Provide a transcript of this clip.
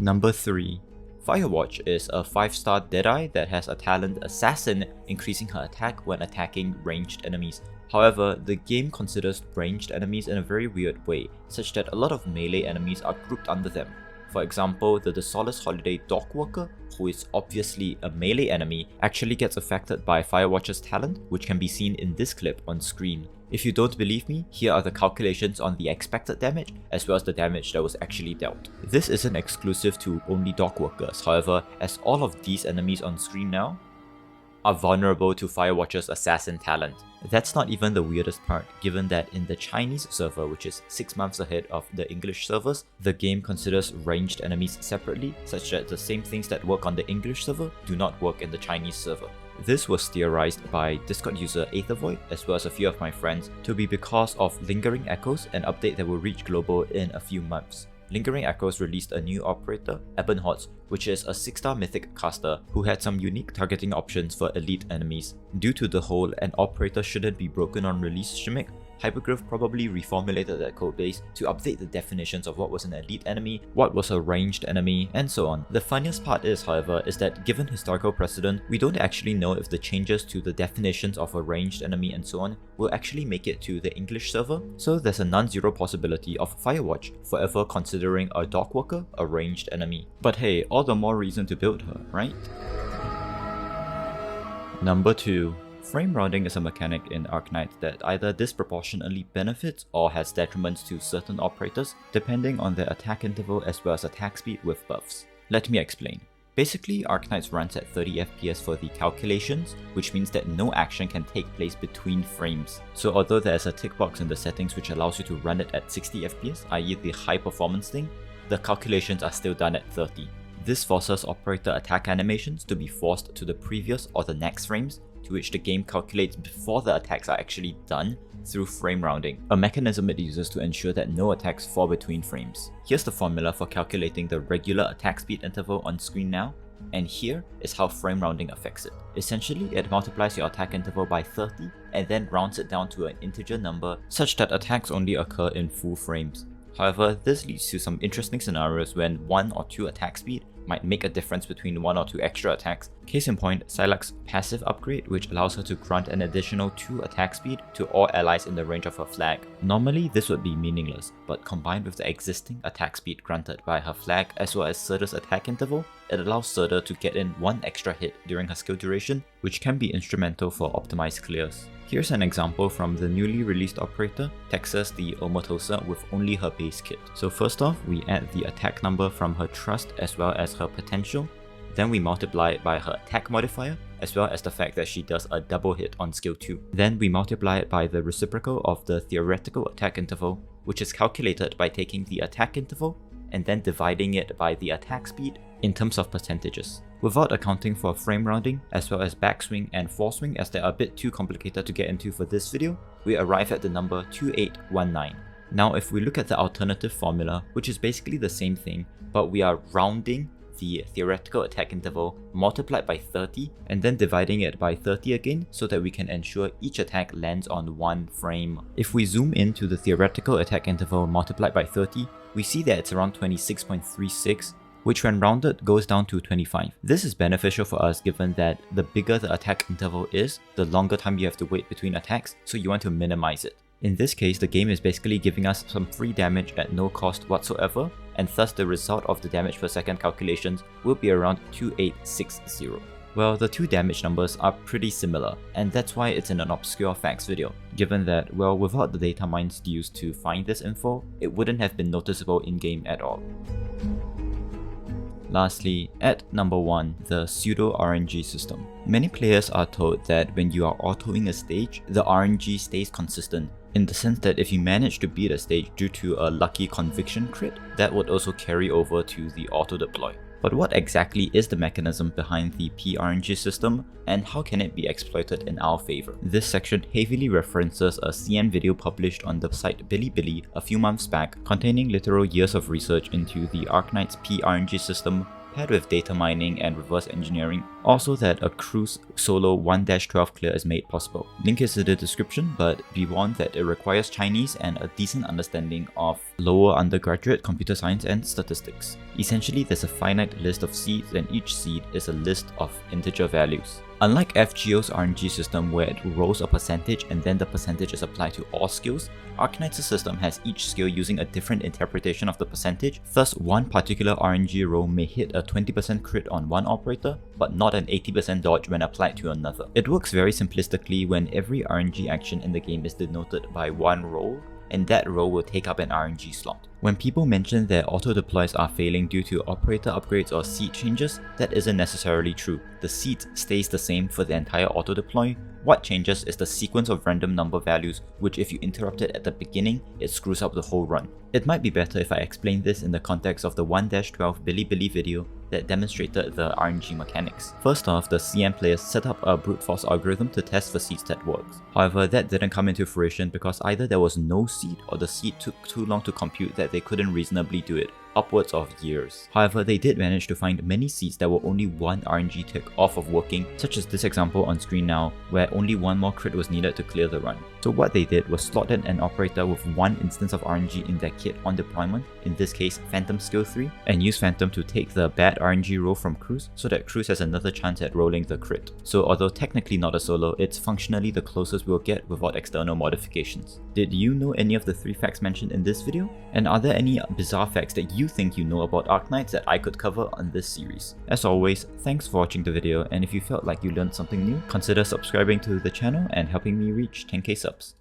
Number 3. Firewatch is a 5-star Deadeye that has a talent Assassin, increasing her attack when attacking ranged enemies. However, the game considers ranged enemies in a very weird way, such that a lot of melee enemies are grouped under them. For example, the Solace Holiday Dockworker, who is obviously a melee enemy, actually gets affected by Firewatch's talent, which can be seen in this clip on screen. If you don't believe me, here are the calculations on the expected damage, as well as the damage that was actually dealt. This isn't exclusive to only Dockworkers, however, as all of these enemies on screen now are vulnerable to Firewatch's Assassin talent. That's not even the weirdest part, given that in the Chinese server, which is 6 months ahead of the English servers, the game considers ranged enemies separately, such that the same things that work on the English server do not work in the Chinese server. This was theorized by Discord user Aethervoid, as well as a few of my friends, to be because of Lingering Echoes, an update that will reach global in a few months. Lingering Echoes released a new operator, Ebonhortz, which is a 6-star mythic caster who had some unique targeting options for elite enemies. Due to the whole "an operator shouldn't be broken on release" shimmick, Hypergrowth probably reformulated that codebase to update the definitions of what was an elite enemy, what was a ranged enemy, and so on. The funniest part is, however, is that given historical precedent, we don't actually know if the changes to the definitions of a ranged enemy and so on will actually make it to the English server, so there's a non-zero possibility of Firewatch forever considering a Dockworker a ranged enemy. But hey, all the more reason to build her, right? Number 2. Frame rounding is a mechanic in Arknights that either disproportionately benefits or has detriments to certain operators, depending on their attack interval as well as attack speed with buffs. Let me explain. Basically, Arknights runs at 30 FPS for the calculations, which means that no action can take place between frames. So although there is a tick box in the settings which allows you to run it at 60 FPS, i.e. the high performance thing, the calculations are still done at 30. This forces operator attack animations to be forced to the previous or the next frames, to which the game calculates before the attacks are actually done through frame rounding, a mechanism it uses to ensure that no attacks fall between frames. Here's the formula for calculating the regular attack speed interval on screen now, and here is how frame rounding affects it. Essentially, it multiplies your attack interval by 30 and then rounds it down to an integer number such that attacks only occur in full frames. However, this leads to some interesting scenarios when 1 or 2 attack speed might make a difference between 1 or 2 extra attacks. Case in point, Psylocke's passive upgrade, which allows her to grant an additional 2 attack speed to all allies in the range of her flag. Normally this would be meaningless, but combined with the existing attack speed granted by her flag as well as Surtur's attack interval, it allows Surtur to get in 1 extra hit during her skill duration, which can be instrumental for optimized clears. Here's an example from the newly released operator, Texas the Omatosa, with only her base kit. So first off, we add the attack number from her trust as well as her potential, then we multiply it by her attack modifier, as well as the fact that she does a double hit on skill 2. Then we multiply it by the reciprocal of the theoretical attack interval, which is calculated by taking the attack interval and then dividing it by the attack speed in terms of percentages. Without accounting for frame rounding, as well as backswing and foreswing, as they are a bit too complicated to get into for this video, we arrive at the number 2819. Now if we look at the alternative formula, which is basically the same thing, but we are rounding the theoretical attack interval multiplied by 30 and then dividing it by 30 again so that we can ensure each attack lands on 1 frame. If we zoom into the theoretical attack interval multiplied by 30, we see that it's around 26.36, which when rounded goes down to 25. This is beneficial for us given that the bigger the attack interval is, the longer time you have to wait between attacks, so you want to minimize it. In this case, the game is basically giving us some free damage at no cost whatsoever, and thus the result of the damage per second calculations will be around 2860. Well, the 2 damage numbers are pretty similar, and that's why it's in an obscure facts video, given that, well, without the data mines used to find this info, it wouldn't have been noticeable in-game at all. Lastly, at number 1, the pseudo RNG system. Many players are told that when you are autoing a stage, the RNG stays consistent, in the sense that if you manage to beat a stage due to a lucky conviction crit, that would also carry over to the auto deploy. But what exactly is the mechanism behind the PRNG system, and how can it be exploited in our favor? This section heavily references a CN video published on the site Bili a few months back, containing literal years of research into the Arknights PRNG system, paired with data mining and reverse engineering, also that a Cruise solo 1-12 clear is made possible. Link is in the description, but be warned that it requires Chinese and a decent understanding of lower undergraduate computer science and statistics. Essentially, there's a finite list of seeds and each seed is a list of integer values. Unlike FGO's RNG system where it rolls a percentage and then the percentage is applied to all skills, Arknights' system has each skill using a different interpretation of the percentage, thus one particular RNG roll may hit a 20% crit on one operator, but not an 80% dodge when applied to another. It works very simplistically when every RNG action in the game is denoted by one roll, and that roll will take up an RNG slot. When people mention that auto-deploys are failing due to operator upgrades or seed changes, that isn't necessarily true. The seed stays the same for the entire auto-deploy. What changes is the sequence of random number values, which if you interrupt it at the beginning, it screws up the whole run. It might be better if I explain this in the context of the 1-12 Bili video that demonstrated the RNG mechanics. First off, the CM players set up a brute force algorithm to test for seeds that works. However, that didn't come into fruition because either there was no seed or the seed took too long to compute that they couldn't reasonably do it, upwards of years. However, they did manage to find many seeds that were only one RNG tick off of working, such as this example on screen now, where only one more crit was needed to clear the run. So what they did was slot in an operator with one instance of RNG in their kit on deployment, in this case Phantom skill 3, and use Phantom to take the bad RNG roll from Cruise so that Cruise has another chance at rolling the crit. So although technically not a solo, it's functionally the closest we'll get without external modifications. Did you know any of the 3 facts mentioned in this video? And are there any bizarre facts that you think you know about Arknights that I could cover on this series? As always, thanks for watching the video, and if you felt like you learned something new, consider subscribing to the channel and helping me reach 10k subs.